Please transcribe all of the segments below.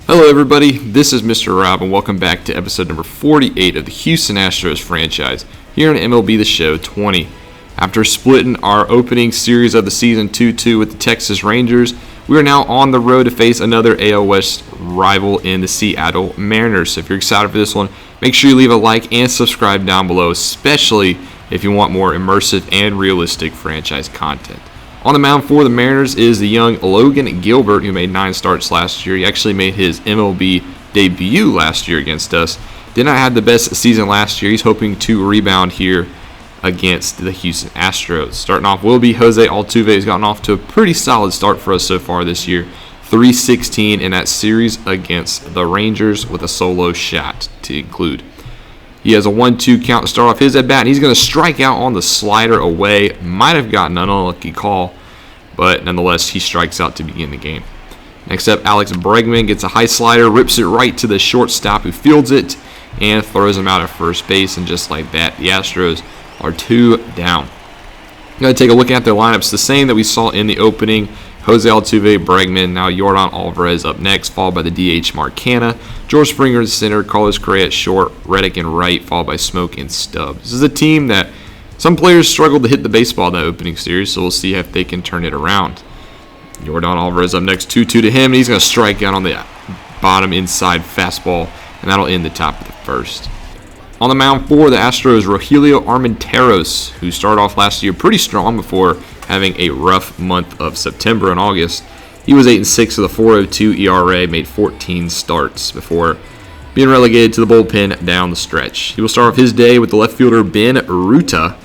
Hello everybody, this is Mr. Rob and welcome back to episode number 48 of the Houston Astros franchise here on MLB The Show 20. After splitting our opening series of the season 2-2 with the Texas Rangers, we are now on the road to face another AL West rival in the Seattle Mariners. So if you're excited for this one, make sure you leave a like and subscribe down below, especially if you want more immersive and realistic franchise content. On the mound for the Mariners is the young Logan Gilbert, who made 9 starts last year. He actually made his MLB debut last year against us. Did not have the best season last year. He's hoping to rebound here against the Houston Astros. Starting off will be Jose Altuve. He's gotten off to a pretty solid start for us so far this year. 3-16 in that series against the Rangers with a solo shot to include. He has a 1-2 count to start off his at-bat, and he's going to strike out on the slider away. Might have gotten an unlucky call, but nonetheless, he strikes out to begin the game. Next up, Alex Bregman gets a high slider, rips it right to the shortstop who fields it, and throws him out at first base, and just like that, the Astros are 2 down. I'm going to take a look at their lineups, the same that we saw in the opening. Jose Altuve, Bregman, now Yordan Alvarez up next, followed by the DH Mark Canha, George Springer in center, Carlos Correa at short, Reddick in right, followed by Smoke and Stubbs. This is a team that some players struggled to hit the baseball in that opening series, so we'll see if they can turn it around. Yordan Alvarez up next, 2-2 to him, and he's going to strike out on the bottom inside fastball, and that'll end the top of the first. On the mound for the Astros, Rogelio Armenteros, who started off last year pretty strong before having a rough month of September and August. He was 8-6 with a 4.02 ERA, made 14 starts before being relegated to the bullpen down the stretch. He will start off his day with the left fielder Ben Ruta,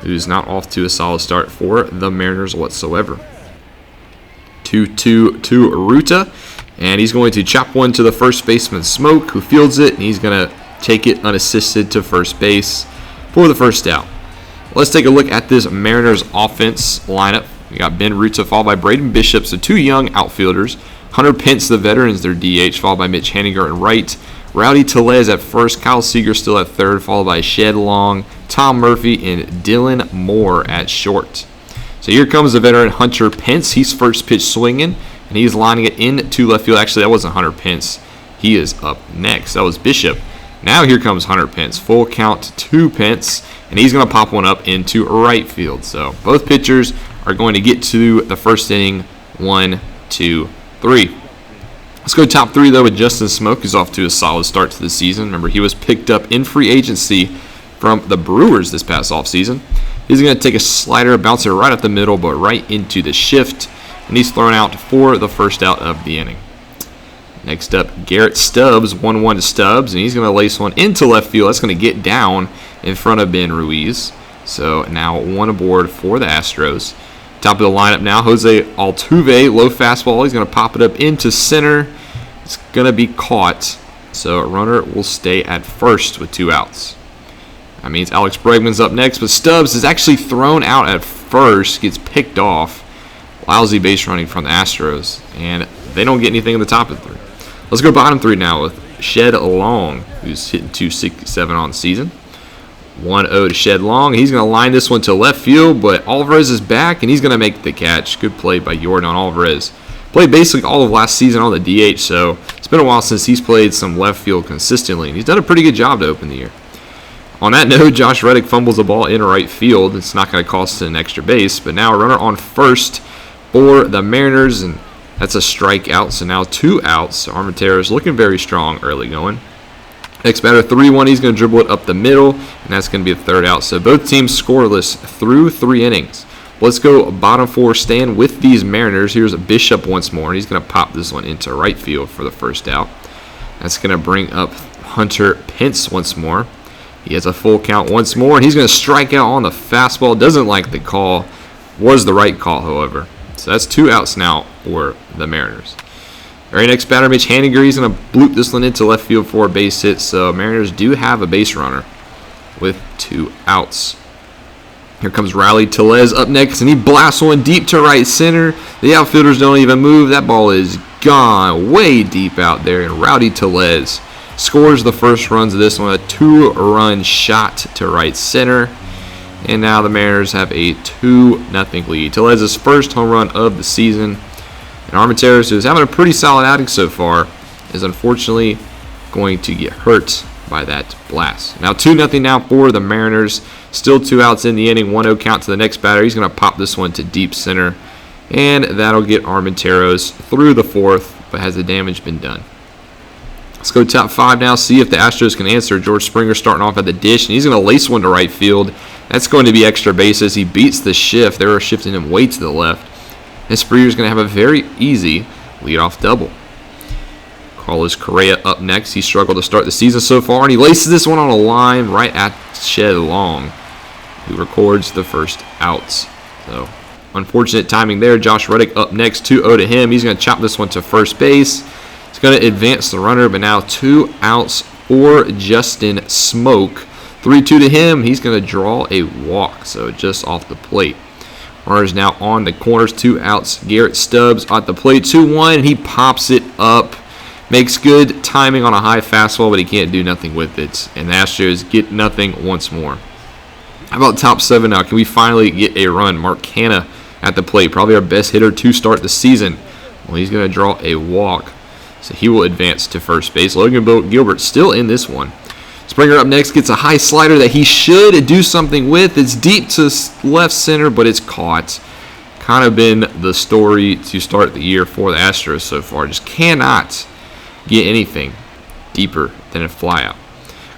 who's not off to a solid start for the Mariners whatsoever. 2-2 to Ruta, and he's going to chop one to the first baseman Smoke, who fields it, and he's going to take it unassisted to first base for the first out. Let's take a look at this Mariners offense lineup. We got Ben Ruta followed by Braden Bishop, so 2 young outfielders. Hunter Pence, the veterans, their DH, followed by Mitch Haniger in right. Rowdy Tellez at first, Kyle Seager still at third, followed by Shed Long, Tom Murphy, and Dylan Moore at short. So here comes the veteran Hunter Pence. He's first pitch swinging, and he's lining it into left field. Actually, that wasn't Hunter Pence. He is up next. That was Bishop. Now here comes Hunter Pence. Full count to Pence, and he's going to pop one up into right field. So both pitchers are going to get to the first inning. 1, 2, 3. Let's go top 3, though, with Justin Smoke, who's off to a solid start to the season. Remember, he was picked up in free agency from the Brewers this past offseason. He's going to take a slider, bounce it right up the middle, but right into the shift, and he's thrown out for the first out of the inning. Next up, Garrett Stubbs, 1-1 to Stubbs, and he's going to lace one into left field. That's going to get down in front of Ben Ruiz. So now 1 aboard for the Astros. Top of the lineup now, Jose Altuve, low fastball. He's going to pop it up into center. It's going to be caught. So a runner will stay at first with 2 outs. That means Alex Bregman's up next, but Stubbs is actually thrown out at first, gets picked off. Lousy base running from the Astros, and they don't get anything in the top of the 3. Let's go bottom 3 now with Shed Long, who's hitting .267 on the season. 1-0 to Shed Long. He's going to line this one to left field, but Alvarez is back, and he's going to make the catch. Good play by Yordan Alvarez. Played basically all of last season on the DH, so it's been a while since he's played some left field consistently, and he's done a pretty good job to open the year. On that note, Josh Reddick fumbles the ball in right field. It's not going to cost an extra base, but now a runner on first for the Mariners, and that's a strikeout, so now 2 outs. Armenteros looking very strong early going. Next batter, 3-1. He's going to dribble it up the middle, and that's going to be the 3rd out. So both teams scoreless through 3 innings. Let's go bottom 4, staying with these Mariners. Here's a Bishop once more, and he's going to pop this one into right field for the first out. That's going to bring up Hunter Pence once more. He has a full count once more, and he's going to strike out on the fastball. Doesn't like the call. Was the right call, however. So that's 2 outs now for the Mariners. Very next batter, Mitch Haniger. He's going to bloop this one into left field for a base hit. So Mariners do have a base runner with 2 outs. Here comes Rowdy Tellez up next, and he blasts one deep to right center. The outfielders don't even move. That ball is gone way deep out there, and Rowdy Tellez scores the first runs of this one. A 2-run shot to right center. And now the Mariners have a 2-0 lead. Tellez's first home run of the season. And Armenteros, who's having a pretty solid outing so far, is unfortunately going to get hurt by that blast. Now 2-0 now for the Mariners. Still 2 outs in the inning, 1-0 count to the next batter. He's going to pop this one to deep center, and that'll get Armenteros through the 4th, but has the damage been done? Let's go top 5 now, see if the Astros can answer. George Springer starting off at the dish, and he's going to lace one to right field. That's going to be extra bases. He beats the shift. They were shifting him way to the left. And Springer's going to have a very easy leadoff double. Carlos Correa up next. He struggled to start the season so far, and he laces this one on a line right at Shed Long, who records the first outs. So, unfortunate timing there. Josh Reddick up next, 2-0 to him. He's going to chop this one to first base. He's going to advance the runner, but now 2 outs for Justin Smoke. 3-2 to him. He's going to draw a walk, so just off the plate. Runners now on the corners, 2 outs. Garrett Stubbs at the plate, 2-1. He pops it up. Makes good timing on a high fastball, but he can't do nothing with it. And the Astros get nothing once more. How about top 7 now? Can we finally get a run? Mark Canha at the plate, probably our best hitter to start the season. Well, he's going to draw a walk, so he will advance to first base. Logan Gilbert still in this one. Springer up next gets a high slider that he should do something with. It's deep to left center, but it's caught. Kind of been the story to start the year for the Astros so far. Just cannot get anything deeper than a flyout.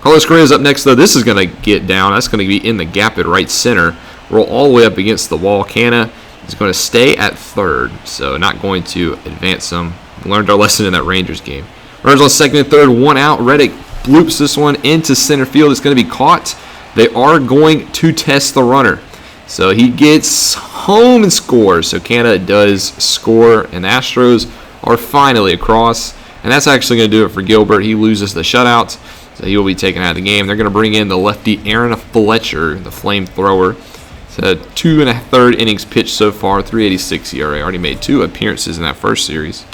Carlos Correa is up next, though. This is going to get down. That's going to be in the gap at right center. Roll all the way up against the wall. Canha is going to stay at third, so not going to advance him. We learned our lesson in that Rangers game. Runners on second and third, 1 out. Reddick bloops this one into center field. It's going to be caught. They are going to test the runner. So he gets home and scores. So Canha does score, and the Astros are finally across. And that's actually going to do it for Gilbert. He loses the shutout, so he will be taken out of the game. They're going to bring in the lefty Aaron Fletcher, the flamethrower. It's a 2 1/3 innings pitched so far, 3.86 ERA. Already made 2 appearances in that first series.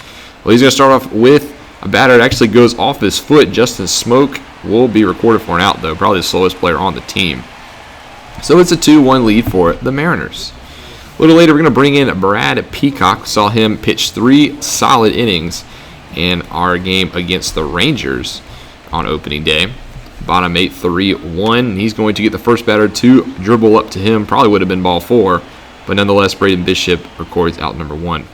Well, he's going to start off with a batter that actually goes off his foot. Justin Smoke will be recorded for an out, though. Probably the slowest player on the team. So it's a 2-1 lead for the Mariners. A little later, we're going to bring in Brad Peacock. Saw him pitch 3 solid innings in our game against the Rangers on opening day. Bottom 8, 3-1. He's going to get the first batter to dribble up to him. Probably would have been ball 4, but nonetheless, Braden Bishop records out number 1.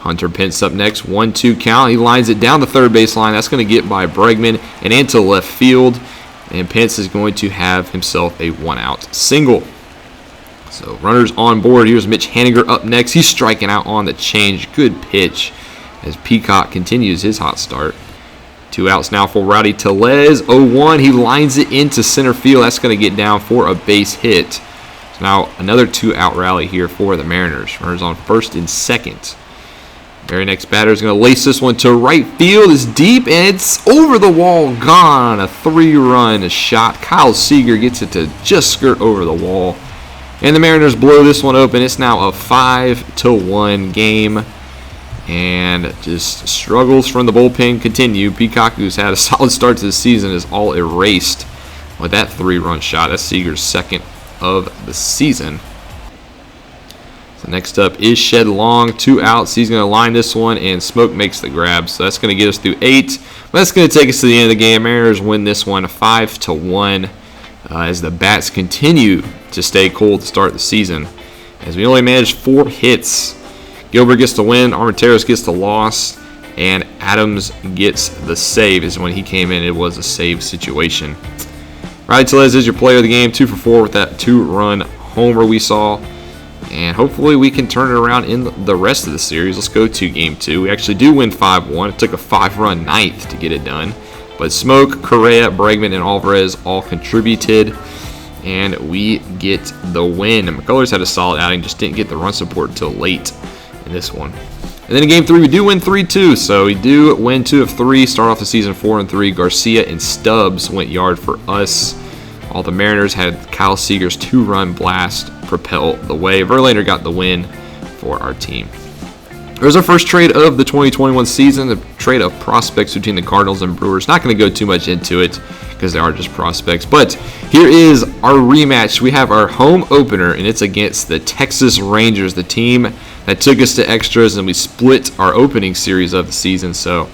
Hunter Pence up next, 1-2 count. He lines it down the third baseline. That's going to get by Bregman and into left field. And Pence is going to have himself a 1-out single. So runners on board. Here's Mitch Haniger up next. He's striking out on the change. Good pitch as Peacock continues his hot start. 2 outs now for Rowdy Tellez. 0-1. He lines it into center field. That's going to get down for a base hit. So now another 2-out rally here for the Mariners. Runners on first and second. Very next batter is going to lace this one to right field. It's deep, and it's over the wall. Gone. A 3-run shot. Kyle Seager gets it to just skirt over the wall. And the Mariners blow this one open. It's now a 5-1 game. And just struggles from the bullpen continue. Peacock, who's had a solid start to the season, is all erased with that 3-run shot. That's Seager's second of the season. So next up is Shed Long, 2 outs. He's going to line this one, and Smoke makes the grab. So that's going to get us through 8. But that's going to take us to the end of the game. Mariners win this one 5-1 as the bats continue to stay cold to start the season. As we only managed 4 hits. Gilbert gets the win, Armenteros gets the loss, and Adams gets the save. Is when he came in, it was a save situation. Rowdy Tellez is your player of the game, 2 for 4 with that 2-run homer we saw. And hopefully we can turn it around in the rest of the series. Let's go to game 2. We actually do win 5-1. It took a 5-run ninth to get it done. But Smoke, Correa, Bregman, and Alvarez all contributed. And we get the win. And McCullers had a solid outing, just didn't get the run support until late in this one. And then in game 3, we do win 3-2. So we do win 2 of 3. Start off the season 4-3. Garcia and Stubbs went yard for us. All the Mariners had Kyle Seager's 2-run blast propel the way. Verlander got the win for our team. There's our first trade of the 2021 season, the trade of prospects between the Cardinals and Brewers. Not going to go too much into it because they are just prospects. But here is our rematch. We have our home opener, and it's against the Texas Rangers, the team that took us to extras, and we split our opening series of the season. So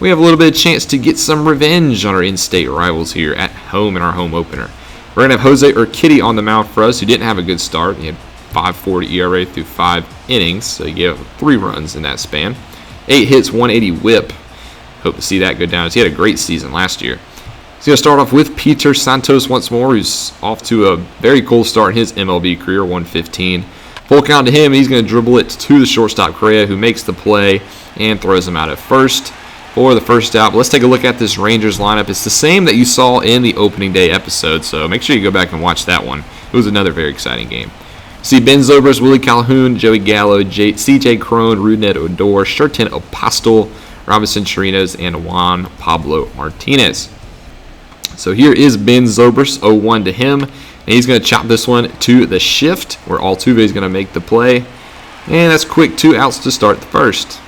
we have a little bit of chance to get some revenge on our in-state rivals here at home in our home opener. We're going to have Jose Urquidy on the mound for us, who didn't have a good start. He had 5.40 ERA through 5 innings, so he gave up 3 runs in that span. 8 hits, 180 whip. Hope to see that go down, as he had a great season last year. He's going to start off with Peter Santos once more, who's off to a very cool start in his MLB career, 115. Full count to him. He's going to dribble it to the shortstop, Correa, who makes the play and throws him out at first for the first out. But let's take a look at this Rangers lineup. It's the same that you saw in the opening day episode, so make sure you go back and watch that one. It was another very exciting game. See Ben Zobrist, Willie Calhoun, Joey Gallo, C.J. Cron, Rougned Odor, Sherten Apostel, Robinson Chirinos, and Juan Pablo Martinez. So here is Ben Zobrist, 0-1 to him. And he's going to chop this one to the shift, where Altuve is going to make the play. And that's quick 2 outs to start the first.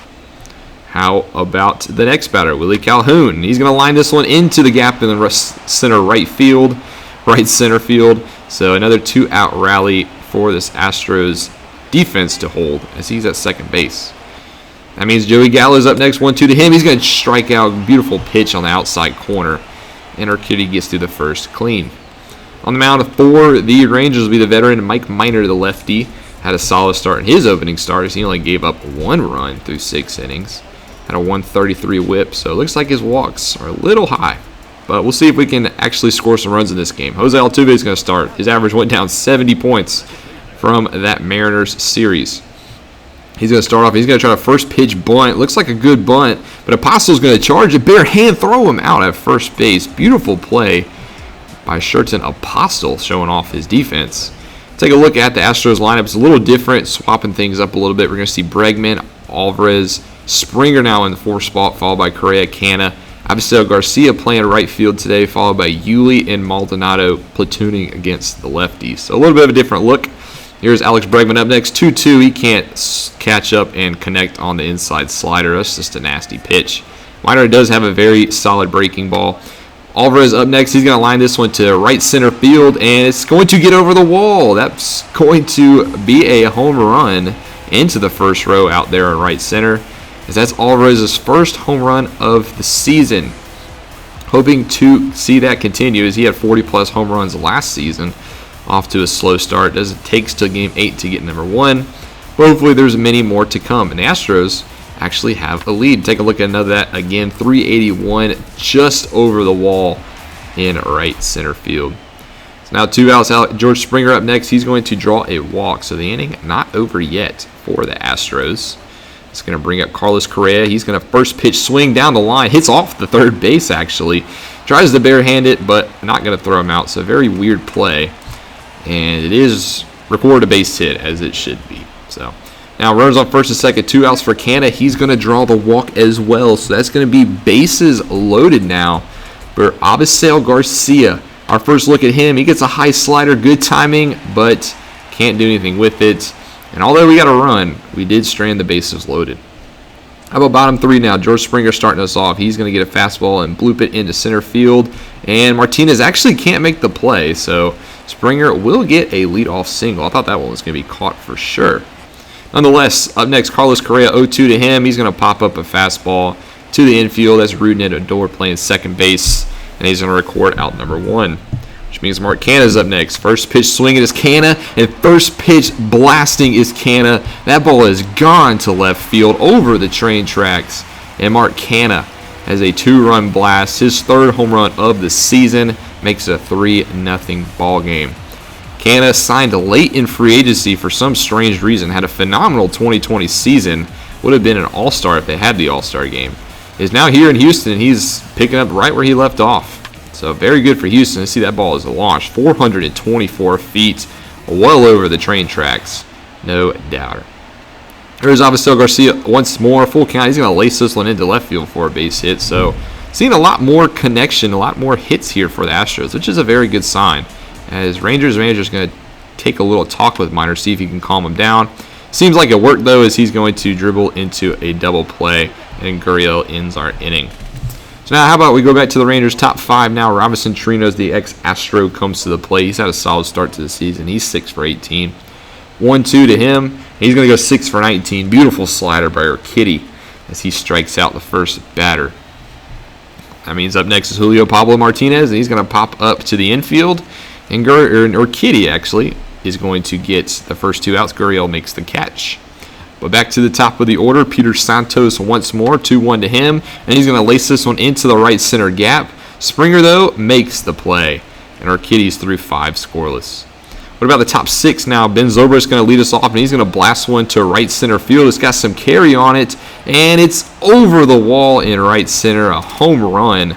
How about the next batter, Willie Calhoun? He's going to line this one into the gap in the right center field. So another 2-out rally for this Astros defense to hold, as he's at second base. That means Joey Gallo's up next, 1-2 to him. He's going to strike out, beautiful pitch on the outside corner. And Urquidy gets through the first clean. On the mound for the Rangers will be the veteran Mike Minor, the lefty. Had a solid start in his opening start, as he only gave up 1 run through 6 innings. Had a 133 whip, so it looks like his walks are a little high. But we'll see if we can actually score some runs in this game. Jose Altuve is going to start. His average went down 70 points from that Mariners series. He's going to start off. He's going to try a first pitch bunt. Looks like a good bunt, but Apostle's going to charge it, bare hand, throw him out at first base. Beautiful play by Sherten Apostel, showing off his defense. Take a look at the Astros lineup. It's a little different, swapping things up a little bit. We're going to see Bregman, Alvarez, Springer now in the 4th spot, followed by Correa, Canna. Abigail Garcia playing right field today, followed by Yuli and Maldonado platooning against the lefties. So a little bit of a different look. Here's Alex Bregman up next, 2-2. He can't catch up and connect on the inside slider. That's just a nasty pitch. Minor does have a very solid breaking ball. Alvarez up next. He's going to line this one to right center field, and it's going to get over the wall. That's going to be a home run into the first row out there in right center, as that's Alvarez's first home run of the season. Hoping to see that continue, as he had 40-plus home runs last season. Off to a slow start, as it takes till game 8 to get number 1. Hopefully there's many more to come, and the Astros actually have a lead. Take a look at another that again, 381, just over the wall in right center field. So now 2 outs out. George Springer up next. He's going to draw a walk, so the inning not over yet for the Astros. It's going to bring up Carlos Correa. He's going to first pitch swing down the line, hits off the third base actually, tries to barehand it, but not going to throw him out. So very weird play. And it is recorded a base hit, as it should be. So now runners on first and second, 2 outs for Canna. He's going to draw the walk as well. So that's going to be bases loaded now for Abigail Garcia. Our first look at him, he gets a high slider, good timing, but can't do anything with it. And although we got a run, we did strand the bases loaded. How about bottom 3 now? George Springer starting us off. He's going to get a fastball and bloop it into center field. And Martinez actually can't make the play, so Springer will get a leadoff single. I thought that one was going to be caught for sure. Nonetheless, up next, Carlos Correa, 0-2 to him. He's going to pop up a fastball to the infield. That's Rougned Odor playing second base, and he's going to record out number 1, which means Mark Canna's up next. First pitch swinging is Canna, and first pitch blasting is Canna. That ball is gone to left field over the train tracks, and Mark Canna has a 2-run blast. His 3rd home run of the season makes it a 3-0 ball game. Canna signed late in free agency for some strange reason. Had a phenomenal 2020 season. Would have been an all-star if they had the all-star game. Is now here in Houston, and he's picking up right where he left off. So very good for Houston. See, that ball is launched 424 feet, well over the train tracks. No doubter. There's Abigail Garcia once more. Full count. He's going to lace this one into left field for a base hit. So seeing a lot more connection, a lot more hits here for the Astros, which is a very good sign. As Rangers manager is going to take a little talk with Minor, see if he can calm him down. Seems like it worked, though, as he's going to dribble into a double play, and Gurriel ends our inning. So now how about we go back to the Rangers' top 5 now. Robinson Chirinos, the ex-Astro, comes to the plate. He's had a solid start to the season. He's 6 for 18. 1-2 to him. He's going to go 6 for 19. Beautiful slider by Urquidy as he strikes out the first batter. That means up next is Julio Pablo Martinez, and he's going to pop up to the infield. And Kitty, actually, is going to get the first 2 outs. Gurriel makes the catch. But back to the top of the order, Peter Santos once more, 2-1 to him. And he's going to lace this one into the right center gap. Springer, though, makes the play. And Kitty's through 5 scoreless. What about the top 6 now? Ben Zobrist going to lead us off, and he's going to blast one to right center field. It's got some carry on it, and it's over the wall in right center. A home run.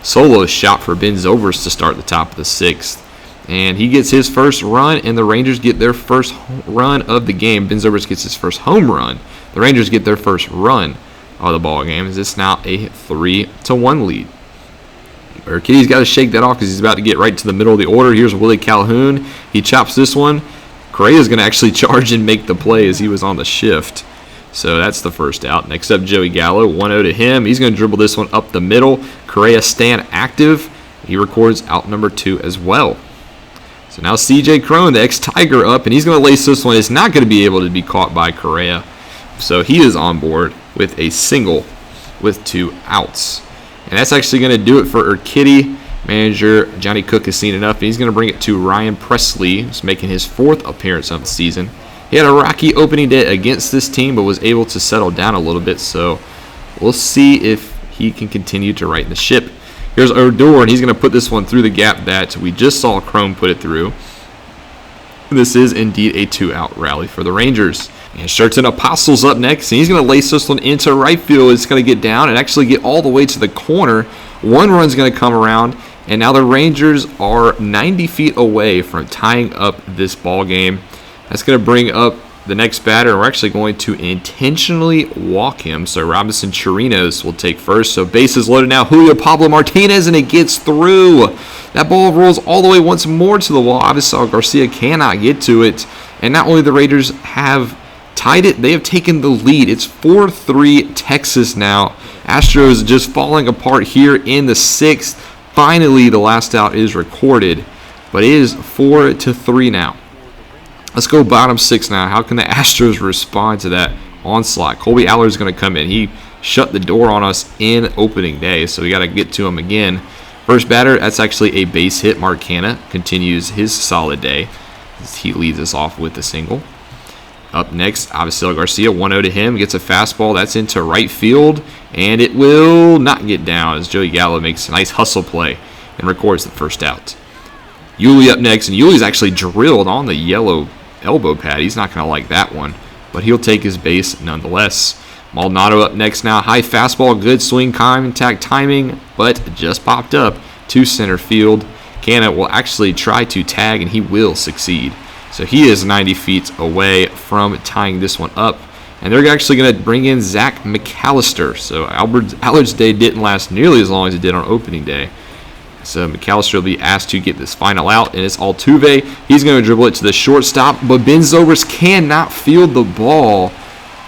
Solo shot for Ben Zobrist to start the top of the 6th. And he gets his first run, and the Rangers get their first run of the game. Ben Zobrist gets his first home run. The Rangers get their first run of the ball game. It's now a 3-1 lead. Kitty's got to shake that off because he's about to get right to the middle of the order. Here's Willie Calhoun. He chops this one. Correa's going to actually charge and make the play as he was on the shift. So that's the first out. Next up, Joey Gallo, 1-0 to him. He's going to dribble this one up the middle. Correa staying active. He records out number 2 as well. So now C.J. Cron, the ex-Tiger, up, and he's going to lace this one. It's not going to be able to be caught by Correa. So he is on board with a single with 2 outs. And that's actually going to do it for Kitty. Manager Johnny Cook has seen enough, and he's going to bring it to Ryan Presley, who's making his 4th appearance of the season. He had a rocky opening day against this team, but was able to settle down a little bit. So we'll see if he can continue to right the ship. Here's Odor, and he's going to put this one through the gap that we just saw Chrome put it through. This is indeed a 2-out rally for the Rangers. And Sherton Apostle's up next, and he's going to lace this one into right field. It's going to get down and actually get all the way to the corner. 1 run's going to come around, and now the Rangers are 90 feet away from tying up this ball game. That's going to bring up the next batter. We're actually going to intentionally walk him, so Robinson Chirinos will take first. So bases loaded now. Julio Pablo Martinez, and it gets through. That ball rolls all the way once more to the wall. Avisal Garcia cannot get to it. And not only the Raiders have tied it, they have taken the lead. It's 4-3 Texas now. Astros just falling apart here in the 6th. Finally, the last out is recorded, but it is 4-3 now. Let's go bottom 6 now. How can the Astros respond to that onslaught? Colby Allard is going to come in. He shut the door on us in opening day, so we got to get to him again. First batter, that's actually a base hit. Mark Canha continues his solid day. He leads us off with a single. Up next, Avisel Garcia, 1-0 to him. Gets a fastball. That's into right field, and it will not get down as Joey Gallo makes a nice hustle play and records the first out. Yuli up next, and Yuli's actually drilled on the yellow elbow pad. He's not going to like that one, but he'll take his base nonetheless. Maldonado up next now. High fastball, good swing contact timing, but just popped up to center field. Canha will actually try to tag, and he will succeed. So he is 90 feet away from tying this one up. And they're actually going to bring in Zach McAllister. So Allard's day didn't last nearly as long as it did on opening day. So McAllister will be asked to get this final out, and it's Altuve. He's going to dribble it to the shortstop, but Ben Zobrist cannot field the ball.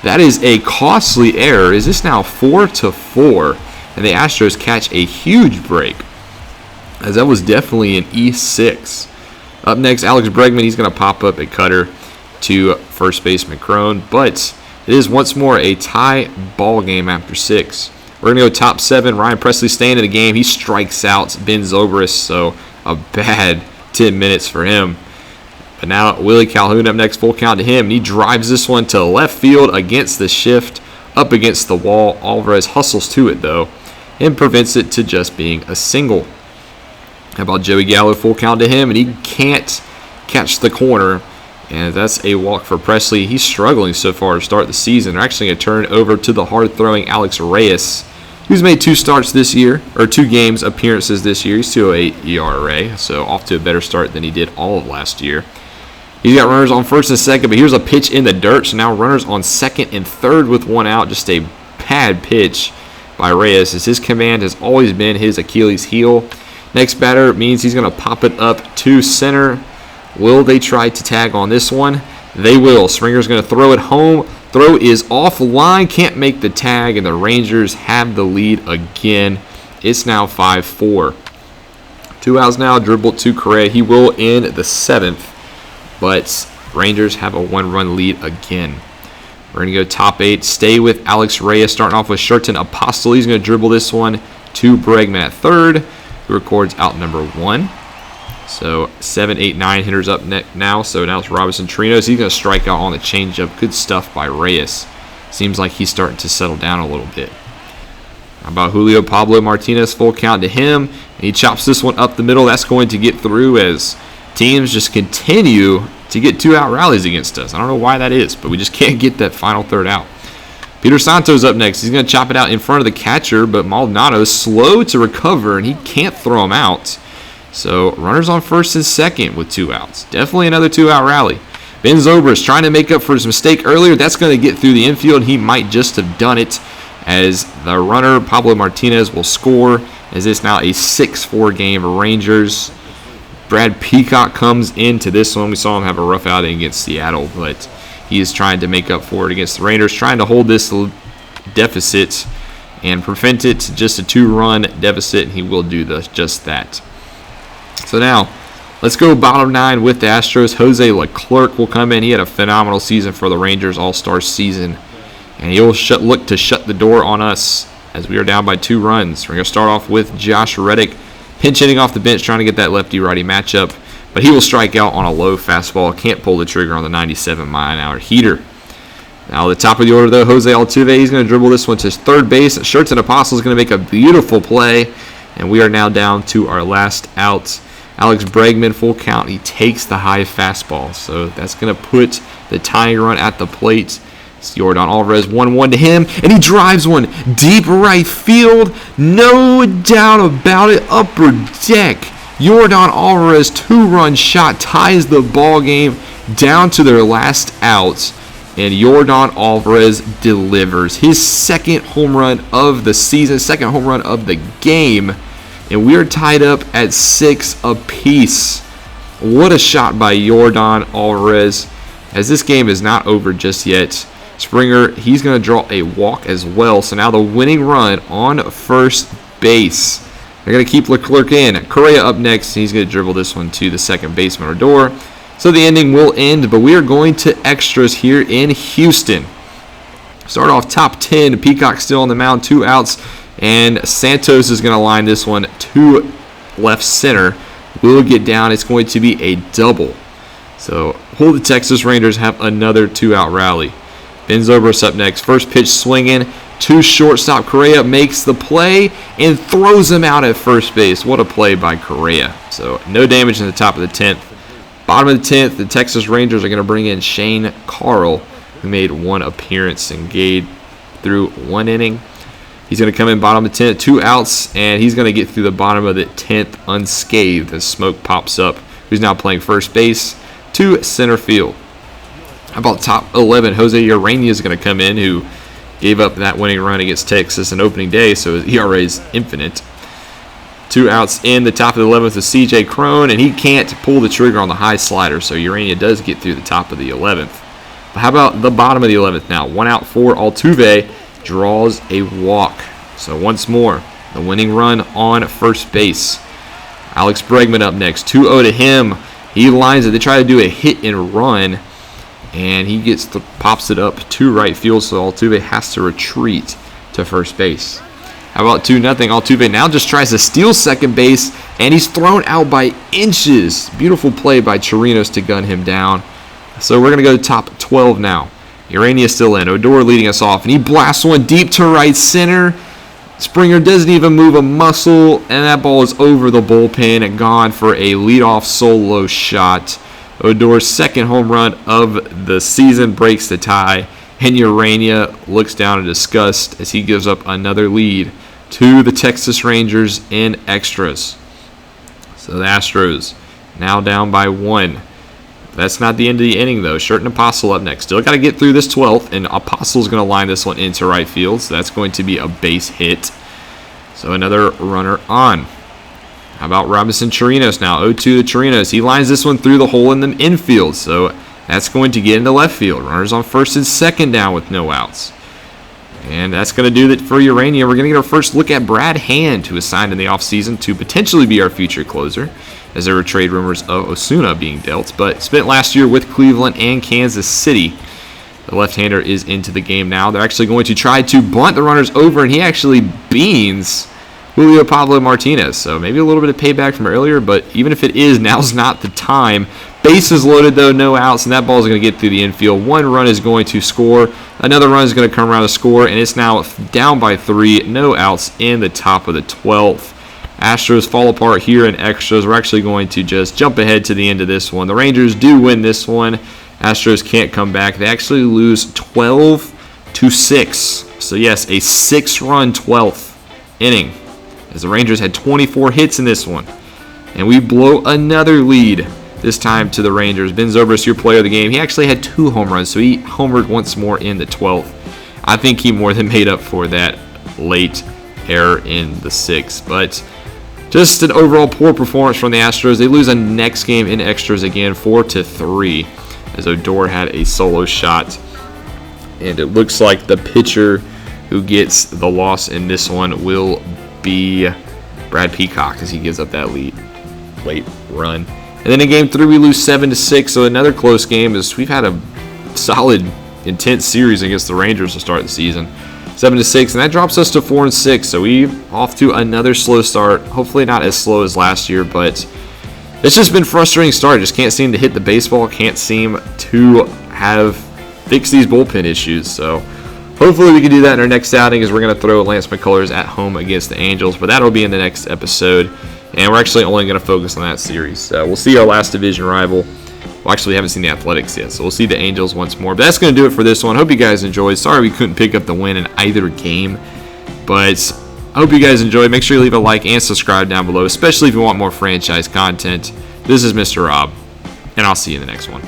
That is a costly error. Is this now 4-4? And the Astros catch a huge break, as that was definitely an E6. Up next, Alex Bregman. He's going to pop up a cutter to first baseman Cron, but it is once more a tie ball game after 6. We're going to go top 7. Ryan Presley staying in the game. He strikes out Ben Zobrist, so a bad 10 minutes for him. But now Willie Calhoun up next, full count to him. And he drives this one to left field against the shift, up against the wall. Alvarez hustles to it, though, and prevents it to just being a single. How about Joey Gallo, full count to him, and he can't catch the corner. And that's a walk for Presley. He's struggling so far to start the season. They're actually going to turn over to the hard-throwing Alex Reyes, who's made 2 starts this year, or 2 games appearances this year. He's 2.08 ERA, so off to a better start than he did all of last year. He's got runners on first and second, but here's a pitch in the dirt. So now runners on second and third with 1 out. Just a bad pitch by Reyes, as his command has always been his Achilles heel. Next batter means he's going to pop it up to center. Will they try to tag on this one? They will. Springer's going to throw it home. Throw is offline. Can't make the tag, and the Rangers have the lead again. It's now 5-4. 2 outs now. Dribbled to Correa. He will end the 7th, but Rangers have a 1-run lead again. We're going to go top 8. Stay with Alex Reyes, starting off with Sherton Apostle. He's going to dribble this one to Bregman at third, who records out number 1. So 7, 8, 9 hitters up now. So now it's Robinson Chirinos. He's going to strike out on the changeup. Good stuff by Reyes. Seems like he's starting to settle down a little bit. How about Julio Pablo Martinez? Full count to him. And he chops this one up the middle. That's going to get through as teams just continue to get 2-out rallies against us. I don't know why that is, but we just can't get that final third out. Peter Santos up next. He's going to chop it out in front of the catcher, but Maldonado's slow to recover, and he can't throw him out. So runners on first and second with 2 outs. Definitely another 2-out rally. Ben Zobrist trying to make up for his mistake earlier. That's going to get through the infield. He might just have done it, as the runner, Pablo Martinez, will score, as it's now a 6-4 game. Rangers. Brad Peacock comes into this one. We saw him have a rough outing against Seattle, but he is trying to make up for it against the Rangers, trying to hold this deficit and prevent it to just a 2-run deficit, and he will do just that. So now, let's go bottom 9 with the Astros. Jose Leclerc will come in. He had a phenomenal season for the Rangers, all-star season, and he'll look to shut the door on us as we are down by 2 runs. We're going to start off with Josh Reddick, pinch hitting off the bench, trying to get that lefty-righty matchup. But he will strike out on a low fastball. Can't pull the trigger on the 97-mile-an-hour heater. Now, at the top of the order, though, Jose Altuve, he's going to dribble this one to third base. Shirts and Apostle is going to make a beautiful play. And we are now down to our last out. Alex Bregman, full count. He takes the high fastball. So that's going to put the tying run at the plate. It's Yordan Alvarez, 1-1 to him. And he drives one deep right field. No doubt about it. Upper deck. Yordan Alvarez, 2-run shot, ties the ball game down to their last out, and Yordan Alvarez delivers his 2nd home run of the season, 2nd home run of the game, and we are tied up at 6 apiece. What a shot by Yordan Alvarez, as this game is not over just yet. Springer, he's going to draw a walk as well, so now the winning run on first base. They're going to keep Leclerc in. Correa up next. He's going to dribble this one to the second baseman, Odor. So the ending will end, but we are going to extras here in Houston. Start off top 10. Peacock still on the mound, 2 outs. And Santos is going to line this one to left center. Will get down. It's going to be a double. So the Texas Rangers have another 2-out rally. Ben Zobrist up next. First pitch swinging to shortstop. Correa makes the play and throws him out at first base. What a play by Correa. So no damage in the top of the 10th. Bottom of the 10th, the Texas Rangers are going to bring in Shane Carl, who made 1 appearance and gave through 1 inning. He's going to come in bottom of the 10th, 2 outs, and he's going to get through the bottom of the 10th unscathed as smoke pops up. Who's now playing first base to center field. How about top 11? Jose Urania is going to come in, who gave up that winning run against Texas on opening day, so his ERA is infinite. 2 outs in the top of the 11th is C.J. Cron, and he can't pull the trigger on the high slider, so Urania does get through the top of the 11th. But how about the bottom of the 11th now? 1 out for Altuve, draws a walk. So once more, the winning run on first base. Alex Bregman up next, 2-0 to him. He lines it. They try to do a hit and run, and he pops it up to right field, so Altuve has to retreat to first base. How about 2-0? Altuve now just tries to steal second base, and he's thrown out by inches. Beautiful play by Chirinos to gun him down. So we're going to go to top 12 now. Urania still in. Odor leading us off, and he blasts one deep to right center. Springer doesn't even move a muscle, and that ball is over the bullpen and gone for a leadoff solo shot. Odor's 2nd home run of the season breaks the tie, and Urania looks down in disgust as he gives up another lead to the Texas Rangers in extras. So the Astros now down by 1. That's not the end of the inning, though. Shirt and Apostle up next. Still got to get through this 12th, and Apostle's going to line this one into right field, so that's going to be a base hit. So another runner on. How about Robinson Chirinos now? 0-2 to Chirinos. He lines this one through the hole in the infield, so that's going to get into left field. Runners on first and second down with no outs. And that's going to do it for Urania. We're going to get our first look at Brad Hand, who was signed in the offseason to potentially be our future closer, as there were trade rumors of Osuna being dealt, but spent last year with Cleveland and Kansas City. The left-hander is into the game now. They're actually going to try to bunt the runners over, and he actually beans Julio Pablo Martinez. So maybe a little bit of payback from earlier, but even if it is, now's not the time. Bases loaded though, no outs, and that ball is going to get through the infield. One run is going to score. Another run is going to come around to score, and it's now down by 3. No outs in the top of the 12th. Astros fall apart here in extras. We're actually going to just jump ahead to the end of this one. The Rangers do win this one. Astros can't come back. They actually lose 12-6. So yes, a 6-run 12th inning, as the Rangers had 24 hits in this one. And we blow another lead, this time to the Rangers. Ben Zobrist, your player of the game. He actually had 2 home runs, so he homered once more in the 12th. I think he more than made up for that late error in the 6th. But just an overall poor performance from the Astros. They lose a next game in extras again, 4-3, as Odor had a solo shot. And it looks like the pitcher who gets the loss in this one will be Brad Peacock, as he gives up that late run. And then in Game 3, we lose 7-6, so another close game, as we've had a solid, intense series against the Rangers to start the season. 7-6, and that drops us to 4-6, so we off to another slow start. Hopefully not as slow as last year, but it's just been a frustrating start. Just can't seem to hit the baseball, can't seem to have fixed these bullpen issues. So hopefully we can do that in our next outing, as we're going to throw Lance McCullers at home against the Angels, but that'll be in the next episode, and we're actually only going to focus on that series. So we'll see our last division rival. Well, actually, we haven't seen the Athletics yet, so we'll see the Angels once more. But that's going to do it for this one. Hope you guys enjoyed. Sorry we couldn't pick up the win in either game, but I hope you guys enjoyed. Make sure you leave a like and subscribe down below, especially if you want more franchise content. This is Mr. Rob, and I'll see you in the next one.